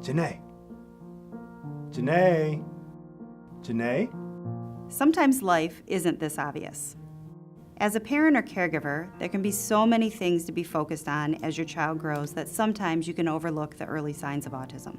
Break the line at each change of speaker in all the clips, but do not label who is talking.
Janae? Janae? Janae?
Sometimes life isn't this obvious. As a parent or caregiver, there can be so many things to be focused on as your child grows that sometimes you can overlook the early signs of autism.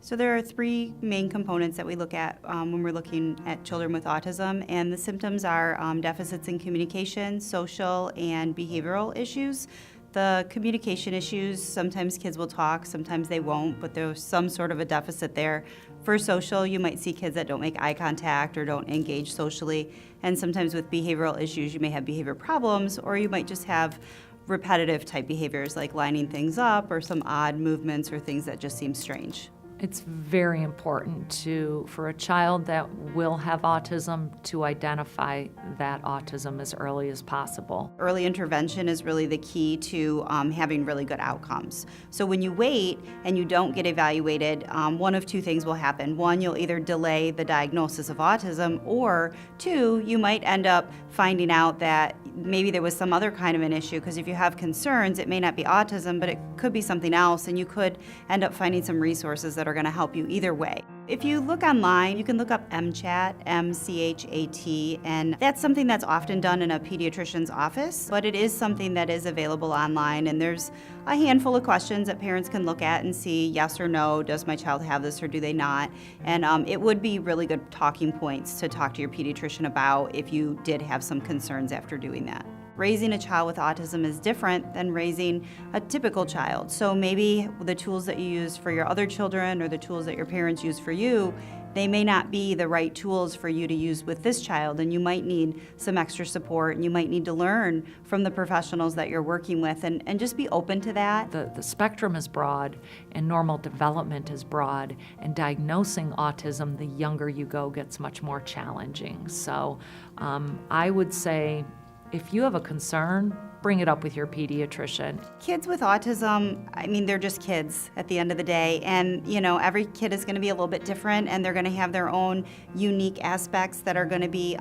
So there are three main components that we look at when we're looking at children with autism, and the symptoms are deficits in communication, social, and behavioral issues. The communication issues, sometimes kids will talk, sometimes they won't, but there's some sort of a deficit there. For social, you might see kids that don't make eye contact or don't engage socially, and sometimes with behavioral issues, you may have behavior problems, or you might just have repetitive type behaviors like lining things up or some odd movements or things that just seem strange.
It's very important for a child that will have autism to identify that autism as early as possible.
Early intervention is really the key to having really good outcomes. So when you wait and you don't get evaluated, one of two things will happen. One, you'll either delay the diagnosis of autism, or two, you might end up finding out that maybe there was some other kind of an issue, because if you have concerns, it may not be autism, but it could be something else, and you could end up finding some resources that are going to help you either way. If you look online, you can look up MCHAT, M-C-H-A-T, and that's something that's often done in a pediatrician's office, but it is something that is available online, and there's a handful of questions that parents can look at and see yes or no, does my child have this or do they not? And it would be really good talking points to talk to your pediatrician about if you did have some concerns after doing that. Raising a child with autism is different than raising a typical child. So maybe the tools that you use for your other children or the tools that your parents use for you, they may not be the right tools for you to use with this child, and you might need some extra support, and you might need to learn from the professionals that you're working with, and just be open to that.
The spectrum is broad, and normal development is broad, and diagnosing autism the younger you go gets much more challenging. So I would say, if you have a concern, bring it up with your pediatrician.
Kids with autism, I mean, they're just kids at the end of the day, and every kid is going to be a little bit different, and they're going to have their own unique aspects that are going to be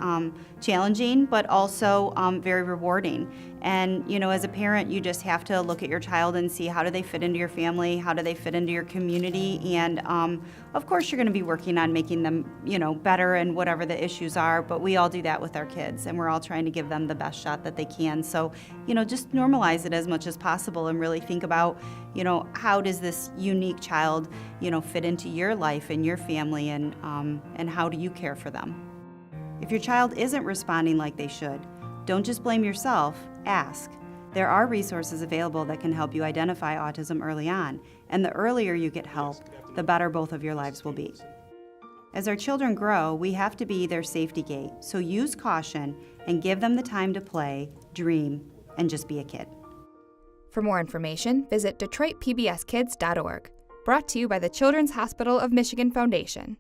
challenging, but also very rewarding. And as a parent, you just have to look at your child and see, how do they fit into your family, how do they fit into your community, and of course you're going to be working on making them better and whatever the issues are, but we all do that with our kids, and we're all trying to give them the best shot that they can. So just normalize it as much as possible, and really think about how does this unique child fit into your life and your family, and how do you care for them. If your child isn't responding like they should, don't just blame yourself, ask. There are resources available that can help you identify autism early on, and the earlier you get help, the better both of your lives will be. As our children grow, we have to be their safety gate, so use caution and give them the time to play, dream, and just be a kid.
For more information, visit DetroitPBSKids.org. Brought to you by the Children's Hospital of Michigan Foundation.